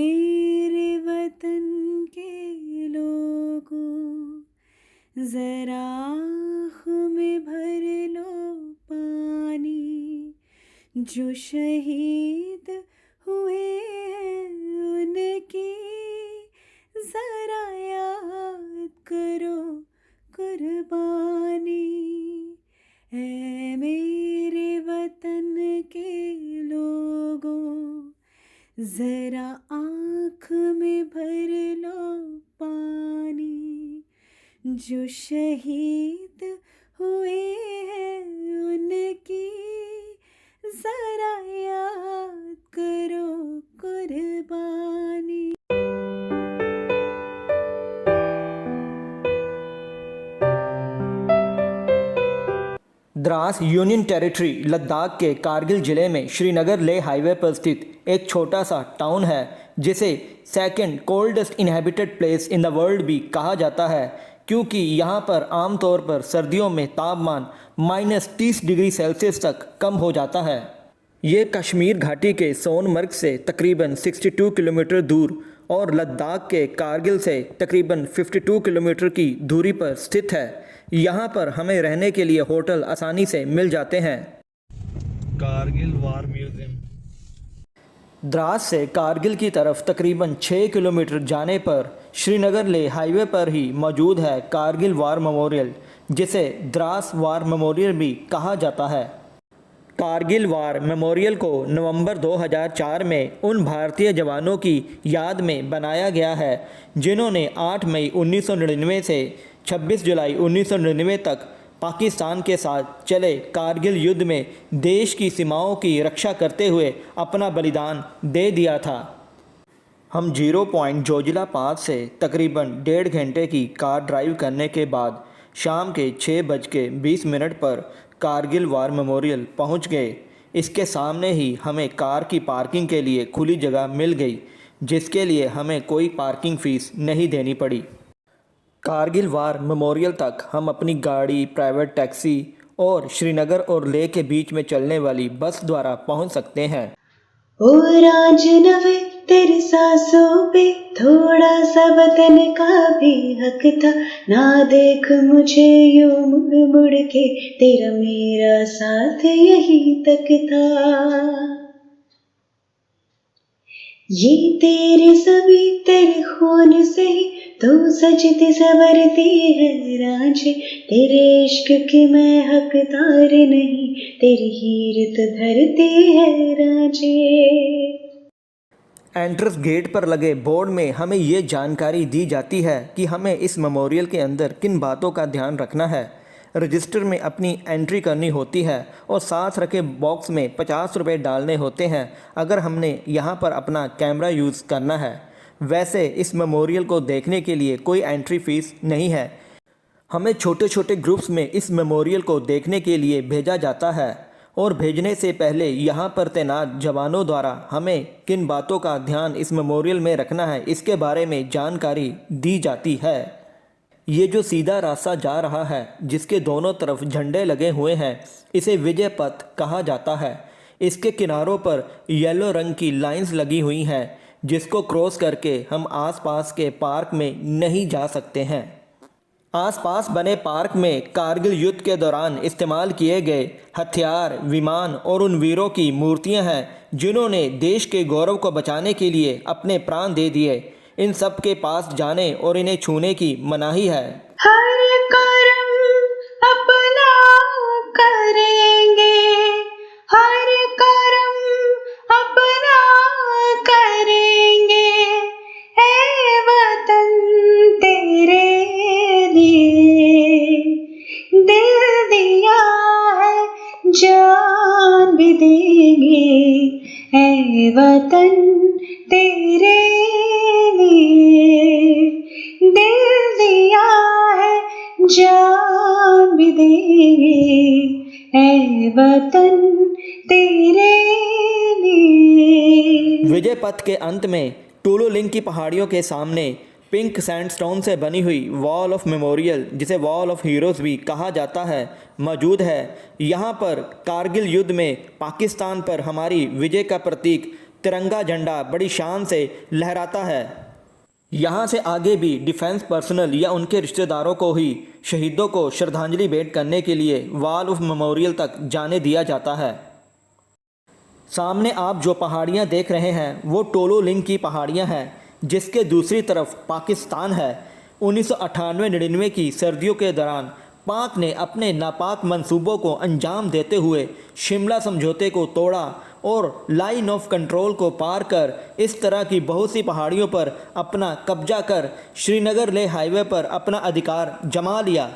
मेरे वतन के लोगों, ज़रा आँख में भर लो पानी। जो शहीद हुए हैं उनकी ज़रा याद करो कुर्बानी। ऐ मेरे वतन के लोगों, ज़रा आँख में भर लो पानी। जो शहीद हुए हैं उनकी ज़रा याद करो कुर्बानी। द्रास यूनियन टेरिटरी लद्दाख के कारगिल ज़िले में श्रीनगर लेह हाईवे पर स्थित एक छोटा सा टाउन है जिसे second coldest inhabited place in the world भी कहा जाता है, क्योंकि यहाँ पर आमतौर पर सर्दियों में तापमान -30 डिग्री सेल्सियस तक कम हो जाता है। ये कश्मीर घाटी के सोनमर्ग से तकरीबन 62 किलोमीटर दूर और लद्दाख के कारगिल से तकरीबन 52 किलोमीटर की दूरी पर स्थित है। यहाँ पर हमें रहने के लिए होटल आसानी से मिल जाते हैं। कारगिल वार म्यूजियम। द्रास से कारगिल की तरफ तकरीबन 6 किलोमीटर जाने पर श्रीनगर लेह हाईवे पर ही मौजूद है कारगिल वार मेमोरियल, जिसे द्रास वार मेमोरियल भी कहा जाता है। कारगिल वार मेमोरियल को नवंबर 2004 में उन भारतीय जवानों की याद में बनाया गया है जिन्होंने 8 मई 1999 से 26 जुलाई 1999 तक पाकिस्तान के साथ चले कारगिल युद्ध में देश की सीमाओं की रक्षा करते हुए अपना बलिदान दे दिया था। हम 0 पॉइंट जोजिला पास से तकरीबन 1.5 घंटे की कार ड्राइव करने के बाद शाम के 6:20 पर कारगिल वार मेमोरियल पहुंच गए। इसके सामने ही हमें कार की पार्किंग के लिए खुली जगह मिल गई, जिसके लिए हमें कोई पार्किंग फ़ीस नहीं देनी पड़ी। कारगिल वार मेमोरियल तक हम अपनी गाड़ी, प्राइवेट टैक्सी और श्रीनगर और लेह के बीच में चलने वाली बस द्वारा पहुंच सकते हैं। ओ राजनवे तेरी सांसों पे थोड़ा सा वतन का भी हक था, ना देख मुझे यूं मुड़ मुड़ के, तेरा मेरा साथ यही तक था। ये तेरे सभी तेरे खून से ही तू सजती संवरती है रांझे, तेरे इश्क की मैं हकदार नहीं, तेरी हीर तो धरती है रांझे। एंट्रेंस गेट पर लगे बोर्ड में हमें ये जानकारी दी जाती है कि हमें इस मेमोरियल के अंदर किन बातों का ध्यान रखना है। रजिस्टर में अपनी एंट्री करनी होती है और साथ रखे बॉक्स में 50 रुपये डालने होते हैं अगर हमने यहाँ पर अपना कैमरा यूज़ करना है। वैसे इस मेमोरियल को देखने के लिए कोई एंट्री फ़ीस नहीं है। हमें छोटे छोटे ग्रुप्स में इस मेमोरियल को देखने के लिए भेजा जाता है और भेजने से पहले यहाँ पर तैनात जवानों द्वारा हमें किन बातों का ध्यान इस मेमोरियल में रखना है इसके बारे में जानकारी दी जाती है। ये जो सीधा रास्ता जा रहा है जिसके दोनों तरफ झंडे लगे हुए हैं, इसे विजय पथ कहा जाता है। इसके किनारों पर येलो रंग की लाइंस लगी हुई हैं जिसको क्रॉस करके हम आसपास के पार्क में नहीं जा सकते हैं। आसपास बने पार्क में कारगिल युद्ध के दौरान इस्तेमाल किए गए हथियार, विमान और उन वीरों की मूर्तियां हैं जिन्होंने देश के गौरव को बचाने के लिए अपने प्राण दे दिए। इन सब के पास जाने और इन्हें छूने की मनाही है। हर कर्म अपना करेंगे, हर कर्म अपना करेंगे, ऐ वतन तेरे लिए दिल दिया है जान भी देंगे, ऐ वतन तेरे दिल दिया है जान भी देंगे, ऐ वतन तेरे लिए। विजय पथ के अंत में टूलू लिंक की पहाड़ियों के सामने पिंक सैंडस्टोन से बनी हुई वॉल ऑफ मेमोरियल, जिसे वॉल ऑफ हीरोज़ भी कहा जाता है, मौजूद है। यहाँ पर कारगिल युद्ध में पाकिस्तान पर हमारी विजय का प्रतीक तिरंगा झंडा बड़ी शान से लहराता है। यहाँ से आगे भी डिफेंस पर्सनल या उनके रिश्तेदारों को ही शहीदों को श्रद्धांजलि भेंट करने के लिए वॉल ऑफ मेमोरियल तक जाने दिया जाता है। सामने आप जो पहाड़ियाँ देख रहे हैं वो टोलो लिंग की पहाड़ियाँ हैं, जिसके दूसरी तरफ पाकिस्तान है। 1998-99 की सर्दियों के दौरान पाक ने अपने नापाक मंसूबों को अंजाम देते हुए शिमला समझौते को तोड़ा और लाइन ऑफ कंट्रोल को पार कर इस तरह की बहुत सी पहाड़ियों पर अपना कब्जा कर श्रीनगर लेह हाईवे पर अपना अधिकार जमा लिया।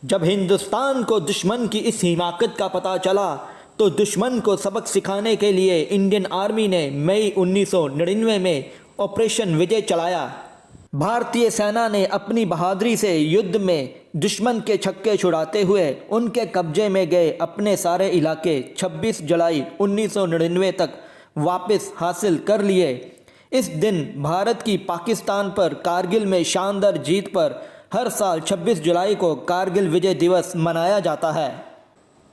जब हिंदुस्तान को दुश्मन की इस हिमाकत का पता चला तो दुश्मन को सबक सिखाने के लिए इंडियन आर्मी ने मई 1999 में ऑपरेशन विजय चलाया। भारतीय सेना ने अपनी बहादुरी से युद्ध में दुश्मन के छक्के छुड़ाते हुए उनके कब्जे में गए अपने सारे इलाके 26 जुलाई 1999 तक वापस हासिल कर लिए। इस दिन भारत की पाकिस्तान पर कारगिल में शानदार जीत पर हर साल 26 जुलाई को कारगिल विजय दिवस मनाया जाता है।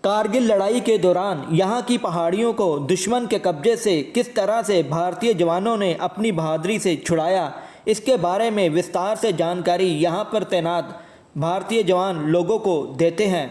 कारगिल लड़ाई के दौरान यहाँ की पहाड़ियों को दुश्मन के कब्जे से किस तरह से भारतीय जवानों ने अपनी बहादुरी से छुड़ाया, इसके बारे में विस्तार से जानकारी यहाँ पर तैनात भारतीय जवान लोगों को देते हैं।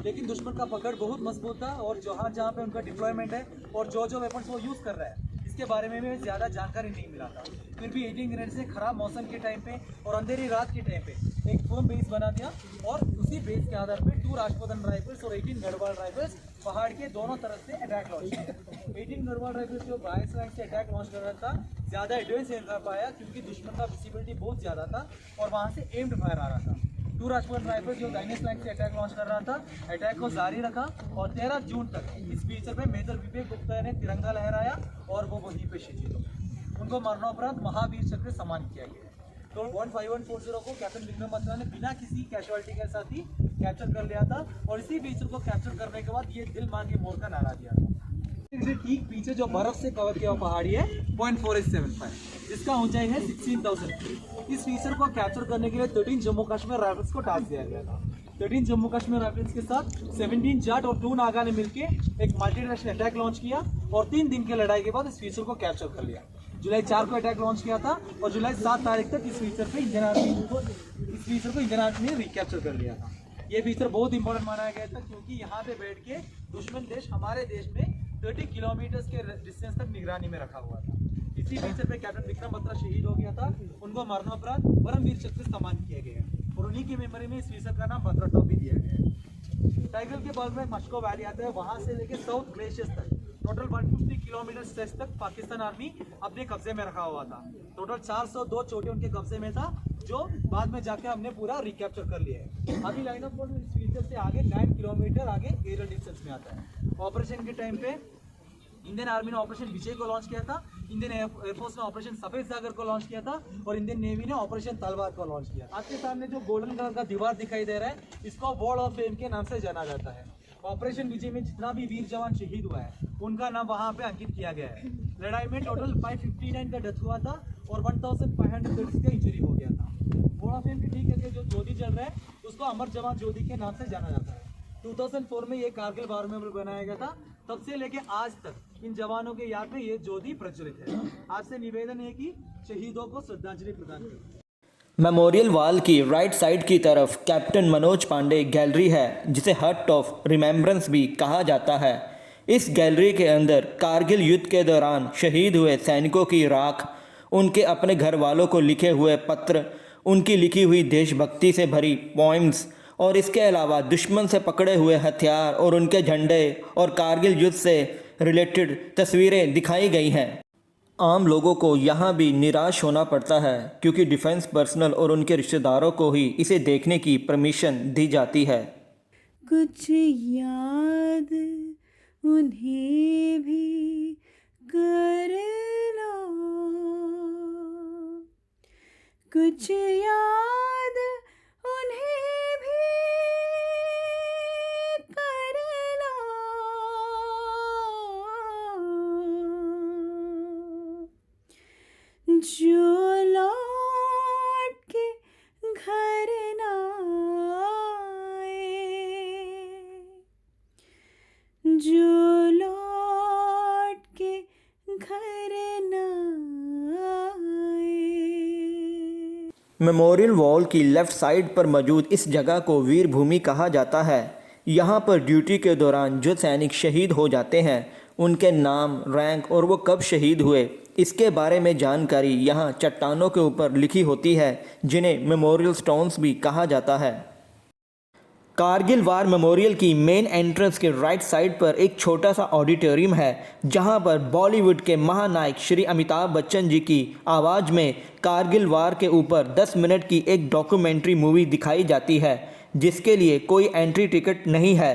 लेकिन दुश्मन का पकड़ बहुत मजबूत था और जहाँ जहाँ पे उनका डिप्लॉयमेंट है और जो जो वेपन्स वो यूज़ कर रहा है इसके बारे में भी ज़्यादा जानकारी नहीं मिला था। फिर भी 18 ग्रेड से ख़राब मौसम के टाइम पे और अंधेरी रात के टाइम पे एक फर्म बेस बना दिया और उसी बेस के आधार पे 2 राजपूतन राइफल्स और 18 गढ़वाल राइफल्स पहाड़ के दोनों तरफ से अटैक लॉन्च किया। 18 गढ़वाल राइफल्स जो बायस फ्लैंक से अटैक लॉन्च कर रहा था ज़्यादा एडवांस नहीं कर पाया क्योंकि दुश्मन का विजिबिलिटी बहुत ज़्यादा था और वहाँ से एम्ड फायर आ रहा था। 2 राजपूतन राइफल्स जो दाइने फ्लैंक से अटैक लॉन्च कर रहा था, अटैक को जारी रखा और 13 जून तक इस फीचर में मेजर विवेक गुप्ता ने तिरंगा लहराया और वो वहीं पे शहीद हो गए। उनको मरणोपरांत महावीर चक्र सम्मानित किया गया। तो 15140 को कैप्टन विक्रम बत्रा ने बिना किसी कैजुअलिटी के साथ ही कैप्चर कर लिया था और इसी फीचर को कैप्चर करने के बाद ये दिल मान के मोर का नारा दिया था। ठीक पीछे जो बर्फ से कवर किया हुआ पहाड़ी है 0.4875 जिसका ऊंचाई है 16,000 फीट। इस फीचर को कैप्चर करने के लिए 13 जम्मू कश्मीर राइफल्स को टास्क दिया गया था। 13 जम्मू कश्मीर राइफल्स के साथ 17 जाट और 2 नागा ने मिलकर एक मल्टी डायरेक्शनल अटैक लॉन्च किया और 3 दिन की लड़ाई के बाद इस फीचर को कैप्चर कर लिया। जुलाई 4 को अटैक लॉन्च किया था और जुलाई 7 तारीख तक इस फीचर को इंडियन आर्मी ने रिकैप्चर कर लिया था। ये फीचर बहुत इंपॉर्टेंट माना गया था क्योंकि यहाँ पे बैठ के दुश्मन देश हमारे देश में 30 किलोमीटर के डिस्टेंस तक निगरानी में रखा हुआ था। इसी फीचर पे कैप्टन विक्रम बत्रा शहीद हो गया था। उनको मरणोपरांत परमवीर चक्र से सम्मानित किया गया और उन्हीं की मेमोरी में इस फीचर का नाम बत्रा टॉप भी दिया गया। टाइगर के बगल में मस्को वैली आता है, वहां से लेके साउथ ग्लेशियर्स तक टोटल 150 किलोमीटर स्ट्रेच तक पाकिस्तान आर्मी अपने कब्जे में रखा हुआ था। टोटल 402 चोटी उनके कब्जे में था जो बाद में जाके हमने पूरा रिकैप्चर कर लिया है। अभी लाइन ऑफ कोड इस फीचर से आगे 9 किलोमीटर आगे एरियल डिस्टेंस में आता है। ऑपरेशन के टाइम पे इंडियन आर्मी ने ऑपरेशन विजय को लॉन्च किया था, इंडियन एयरफोर्स ने ऑपरेशन सफेद सागर को लॉन्च किया था और इंडियन नेवी ने ऑपरेशन तलवार को लॉन्च किया। आपके सामने जो गोल्डन कलर का दीवार दिखाई दे रहा है इसको वॉल ऑफ फेम के नाम से जाना जाता है। ऑपरेशन विजय में जितना भी वीर जवान शहीद हुआ है उनका नाम वहां पे अंकित किया गया है। लड़ाई में टोटल 559 का डेथ हुआ था और 1530 का इंजरी हो गया था। वॉल ऑफ फेम के ठीक है जो ज्योति जल रहा है उसको अमर जवान ज्योति के नाम से जाना जाता है। 2004 में ये कारगिल वॉर मेमोरियल बनाया गया था, तब से लेके आज तक इन जवानों के याद में ये ज्योति प्रज्वलित है। आपसे निवेदन है कि शहीदों को श्रद्धांजलि प्रदान करें। मेमोरियल वॉल की राइट साइड की तरफ कैप्टन मनोज पांडे गैलरी है जिसे हट ऑफ रिमेम्बरेंस भी कहा जाता है। इस गैलरी के अंदर कारगिल युद्ध के दौरान शहीद हुए सैनिकों की राख, उनके अपने घर वालों को लिखे हुए पत्र, उनकी लिखी हुई देशभक्ति से भरी पोइम्स और इसके अलावा दुश्मन से पकड़े हुए हथियार और उनके झंडे और कारगिल युद्ध से रिलेटेड तस्वीरें दिखाई गई हैं। आम लोगों को यहाँ भी निराश होना पड़ता है क्योंकि डिफेंस पर्सनल और उनके रिश्तेदारों को ही इसे देखने की परमिशन दी जाती है। कुछ याद उन्हें भी कर लो, कुछ याद उन्हें भी कर लो, जो लौट के घर ना आए, जो लौट के घर मेमोरियल वॉल की लेफ़्ट साइड पर मौजूद इस जगह को वीर भूमि कहा जाता है। यहाँ पर ड्यूटी के दौरान जो सैनिक शहीद हो जाते हैं उनके नाम, रैंक और वो कब शहीद हुए इसके बारे में जानकारी यहाँ चट्टानों के ऊपर लिखी होती है, जिन्हें मेमोरियल स्टोन्स भी कहा जाता है। कारगिल वार मेमोरियल की मेन एंट्रेंस के राइट साइड पर एक छोटा सा ऑडिटोरियम है, जहां पर बॉलीवुड के महानायक श्री अमिताभ बच्चन जी की आवाज़ में कारगिल वार के ऊपर 10 मिनट की एक डॉक्यूमेंट्री मूवी दिखाई जाती है, जिसके लिए कोई एंट्री टिकट नहीं है।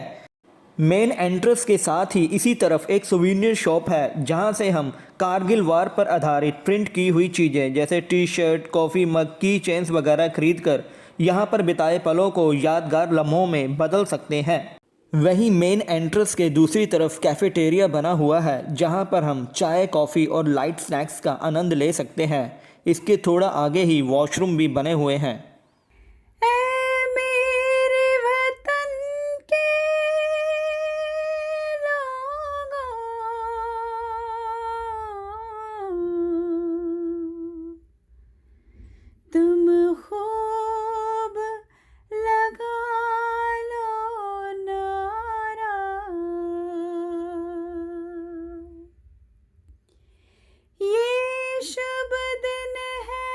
मेन एंट्रेंस के साथ ही इसी तरफ एक सुवीनियर शॉप है, जहां से हम कारगिल वार पर आधारित प्रिंट की हुई चीज़ें जैसे टी शर्ट, कॉफ़ी मग, की चेन्स वगैरह खरीद कर यहाँ पर बिताए पलों को यादगार लम्हों में बदल सकते हैं। वहीं मेन एंट्रेंस के दूसरी तरफ कैफ़ेटेरिया बना हुआ है, जहाँ पर हम चाय, कॉफ़ी और लाइट स्नैक्स का आनंद ले सकते हैं। इसके थोड़ा आगे ही वॉशरूम भी बने हुए हैं। ऐ मेरे वतन के लोगों, तुम खूब लगा लो नारा, ये शुभ दिन है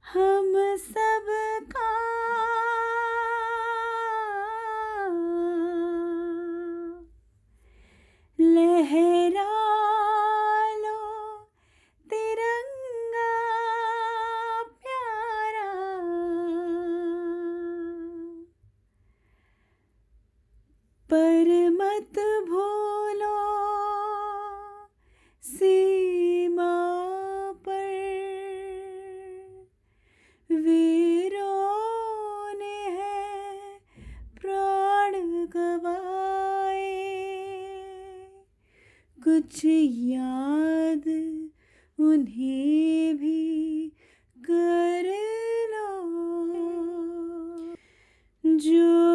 हम सबका, लहरा लो तिरंगा प्यारा, पर मत भूलो सीमा पर वीरों ने है प्राण गवाए, कुछ याद उन्हें भी कर लो, जो